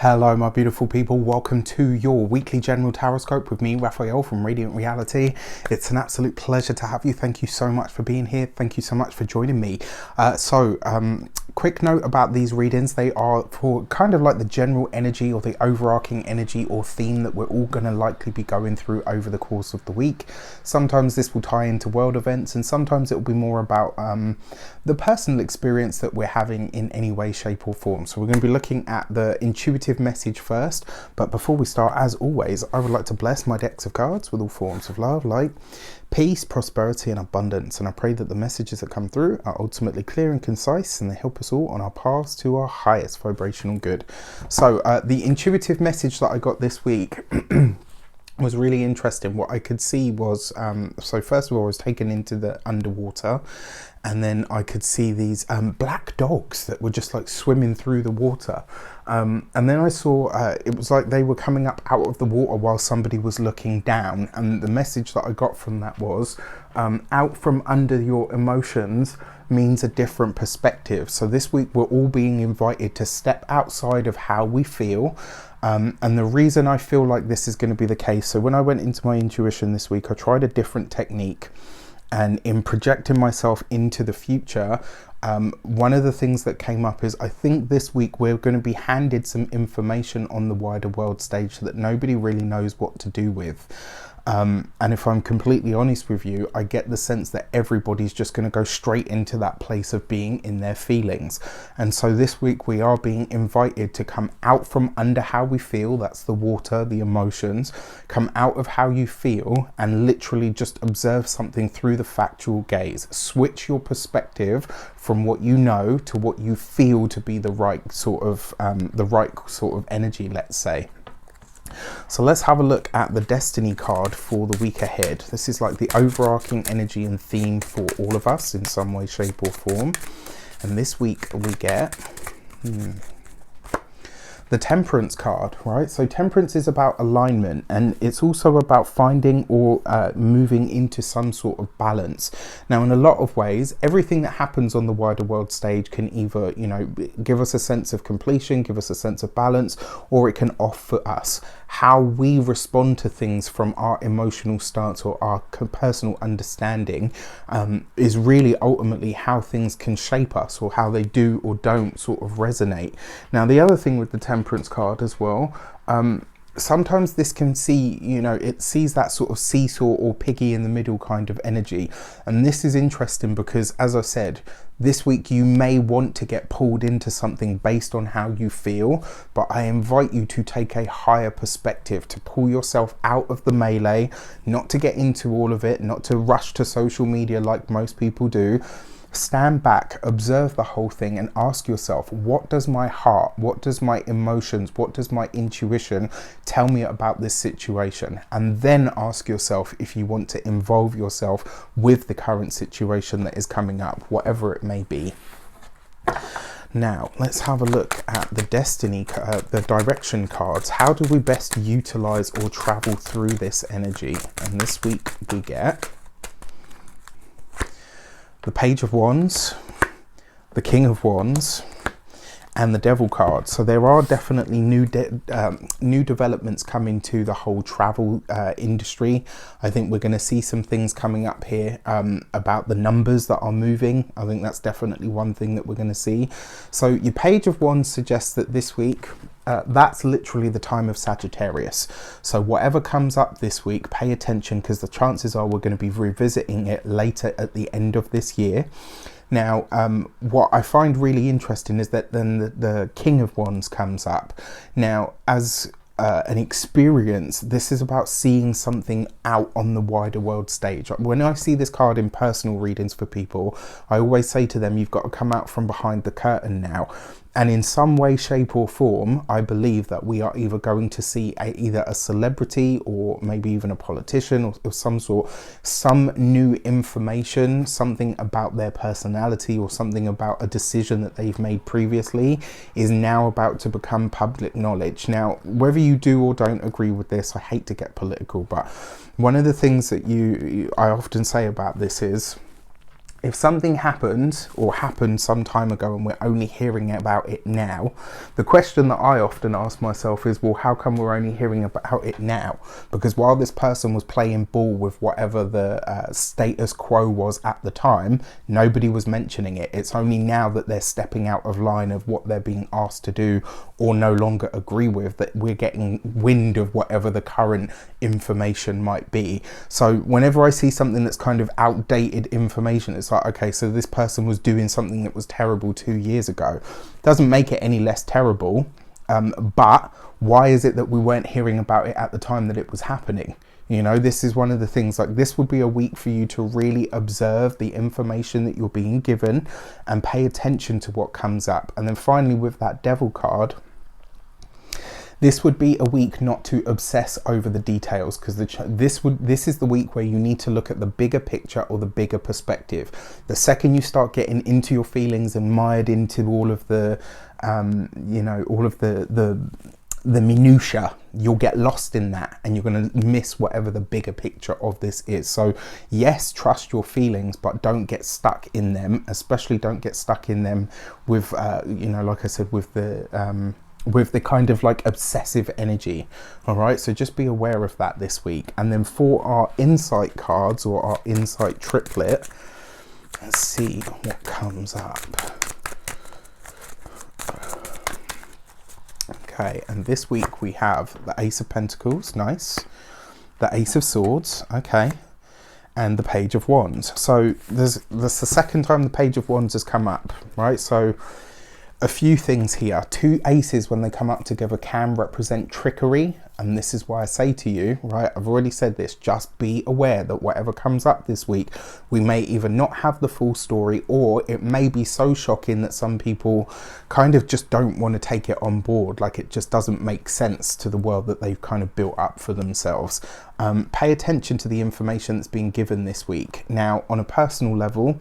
Hello my beautiful people, welcome to your weekly general taroscope with me, Raphael from Reydiant Reality. It's an absolute pleasure to have you. Thank you so much for being here. Thank you so much for joining me. Quick note about these readings. They are for kind of like the general energy or the overarching energy or theme that we're all going to likely be going through over the course of the week. Sometimes this will tie into world events, and sometimes it will be more about the personal experience that we're having in any way, shape or form. So we're going to be looking at the intuitive message first, but before we start, as always, I would like to bless my decks of cards with all forms of love, light, peace, prosperity and abundance, and I pray that the messages that come through are ultimately clear and concise, and they help us all on our paths to our highest vibrational good. So the intuitive message that I got this week was really interesting. What I could see was, so first of all, I was taken into the underwater, and then I could see these black dogs that were just like swimming through the water. And then I saw, it was like they were coming up out of the water while somebody was looking down. And the message that I got from that was, out from under your emotions means a different perspective. So this week we're all being invited to step outside of how we feel. And the reason I feel like this is going to be the case, so when I went into my intuition this week, I tried a different technique. And in projecting myself into the future, one of the things that came up is I think this week we're going to be handed some information on the wider world stage that nobody really knows what to do with. And if I'm completely honest with you, I get the sense that everybody's just going to go straight into that place of being in their feelings. And so this week we are being invited to come out from under how we feel. That's the water, the emotions. Come out of how you feel and literally just observe something through the factual gaze. Switch your perspective from what you know to what you feel to be the right sort of energy, let's say. So let's have a look at the destiny card for the week ahead. This is like the overarching energy and theme for all of us in some way, shape or form. And this week we get the Temperance card, right? So Temperance is about alignment, and it's also about finding or moving into some sort of balance. Now, in a lot of ways, everything that happens on the wider world stage can either, give us a sense of completion, give us a sense of balance, or it can offer us. How we respond to things from our emotional stance or our personal understanding is really ultimately how things can shape us, or how they do or don't sort of resonate. Now, the other thing with the Temperance card as well, sometimes this can see, it sees that sort of seesaw or piggy in the middle kind of energy. And this is interesting because, as I said, this week you may want to get pulled into something based on how you feel, but I invite you to take a higher perspective, to pull yourself out of the melee, not to get into all of it, not to rush to social media like most people do. Stand back, observe the whole thing and ask yourself, what does my heart, what does my emotions, what does my intuition tell me about this situation? And then ask yourself if you want to involve yourself with the current situation that is coming up, whatever it may be. Now, let's have a look at the destiny, the direction cards. How do we best utilize or travel through this energy? And this week we get the Page of Wands, the King of Wands, and the Devil card. So there are definitely new developments coming to the whole travel industry. I think we're going to see some things coming up here about the numbers that are moving. I think that's definitely one thing that we're going to see. So your Page of Wands suggests that this week, that's literally the time of Sagittarius. So whatever comes up this week, pay attention, because the chances are we're going to be revisiting it later at the end of this year. Now, what I find really interesting is that then the King of Wands comes up. Now, as an experience, this is about seeing something out on the wider world stage. When I see this card in personal readings for people, I always say to them, you've got to come out from behind the curtain now. And in some way, shape or form, I believe that we are either going to see either a celebrity or maybe even a politician or some sort, some new information, something about their personality or something about a decision that they've made previously is now about to become public knowledge. Now, whether you do or don't agree with this, I hate to get political, but one of the things that I often say about this is, if something happened or happened some time ago and we're only hearing about it now, the question that I often ask myself is, well, how come we're only hearing about it now? Because while this person was playing ball with whatever the status quo was at the time, nobody was mentioning it. It's only now that they're stepping out of line of what they're being asked to do or no longer agree with that we're getting wind of whatever the current information might be. So whenever I see something that's kind of outdated information, it's like, okay, so this person was doing something that was terrible 2 years ago. Doesn't make it any less terrible, but why is it that we weren't hearing about it at the time that it was happening? You know, this is one of the things, like, this would be a week for you to really observe the information that you're being given and pay attention to what comes up. And then finally, with that Devil card, this would be a week not to obsess over the details, because this is the week where you need to look at the bigger picture or the bigger perspective. The second you start getting into your feelings and mired into all of the, you know, all of the minutia, you'll get lost in that and you're going to miss whatever the bigger picture of this is. So yes, trust your feelings, but don't get stuck in them. Especially don't get stuck in them with, you know, like I said, with the kind of like obsessive energy. All right, so just be aware of that this week. And then for our insight cards, or our insight triplet, let's see what comes up. Okay, and this week we have the Ace of Pentacles, nice, the Ace of Swords, okay, and the Page of Wands. So that's the second time the Page of Wands has come up, right? So a few things here. Two aces, when they come up together, can represent trickery. And this is why I say to you, right, I've already said this, just be aware that whatever comes up this week, we may either not have the full story, or it may be so shocking that some people kind of just don't want to take it on board. Like, it just doesn't make sense to the world that they've kind of built up for themselves. Pay attention to the information that's being given this week. Now, on a personal level,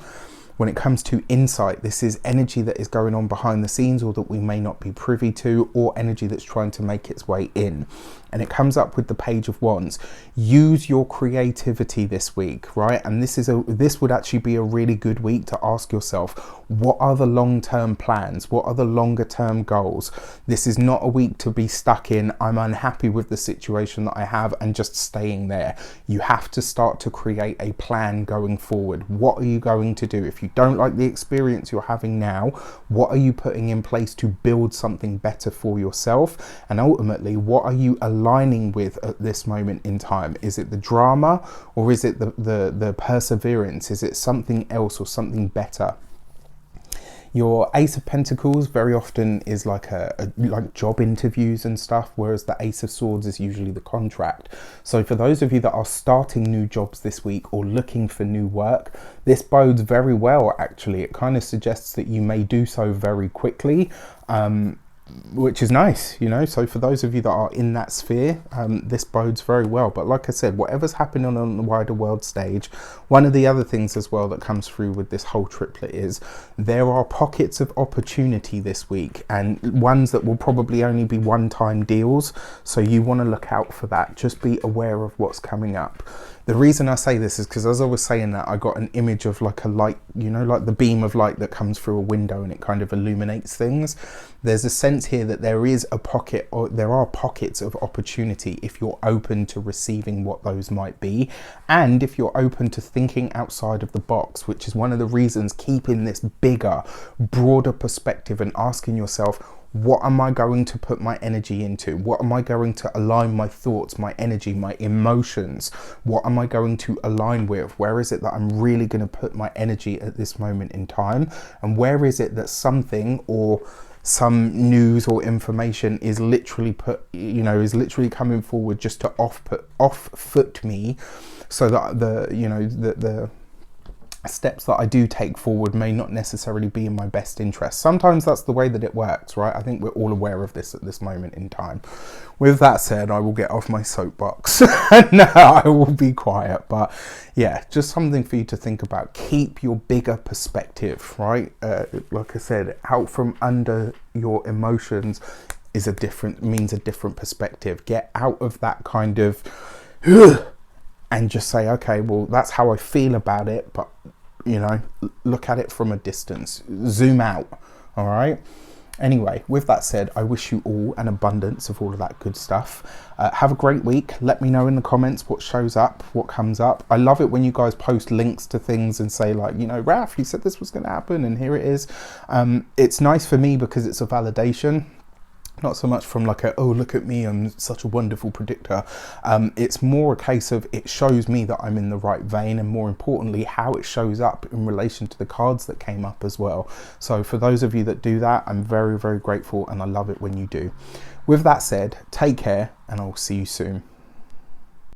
when it comes to insight, this is energy that is going on behind the scenes, or that we may not be privy to, or energy that's trying to make its way in. And it comes up with the Page of Wands. Use your creativity this week, right? And this would actually be a really good week to ask yourself, what are the long-term plans? What are the longer-term goals? This is not a week to be stuck in, I'm unhappy with the situation that I have, and just staying there. You have to start to create a plan going forward. What are you going to do? If you don't like the experience you're having now, what are you putting in place to build something better for yourself? And ultimately, what are you aligning with at this moment in time? Is it the drama, or is it the perseverance? Is it something else or something better? Your Ace of Pentacles very often is like like job interviews and stuff, whereas the Ace of Swords is usually the contract. So for those of you that are starting new jobs this week or looking for new work, this bodes very well, actually. It kind of suggests that you may do so very quickly, which is nice, you know. So for those of you that are in that sphere, this bodes very well. But like I said, whatever's happening on the wider world stage, one of the other things as well that comes through with this whole triplet is there are pockets of opportunity this week, and ones that will probably only be one-time deals. So you want to look out for that. Just be aware of what's coming up. The reason I say this is because as I was saying that, I got an image of like a light, you know, like the beam of light that comes through a window and it kind of illuminates things. There's a sense here that there is a pocket, or there are pockets of opportunity if you're open to receiving what those might be, and if you're open to thinking outside of the box, which is one of the reasons keeping this bigger, broader perspective and asking yourself, what am I going to put my energy into? What am I going to align my thoughts, my energy, my emotions? What am I going to align with? Where is it that I'm really going to put my energy at this moment in time? And where is it that something or some news or information is literally is literally coming forward just to off foot me, so that the steps that I do take forward may not necessarily be in my best interest. Sometimes that's the way that it works, right? I think we're all aware of this at this moment in time. With that said, I will get off my soapbox and I will be quiet. But yeah, just something for you to think about. Keep your bigger perspective, right? Like I said, out from under your emotions means a different perspective. Get out of that kind of and just say, okay, well, that's how I feel about it, but you know, look at it from a distance, zoom out. All right. Anyway, with that said, I wish you all an abundance of all of that good stuff. Have a great week. Let me know in the comments what shows up, what comes up. I love it when you guys post links to things and say like, you know, Raf, you said this was going to happen and here it is. It's nice for me because it's a validation. Not so much from like a, oh, look at me, I'm such a wonderful predictor. It's more a case of it shows me that I'm in the right vein, and more importantly, how it shows up in relation to the cards that came up as well. So for those of you that do that, I'm very, very grateful, and I love it when you do. With that said, take care, and I'll see you soon.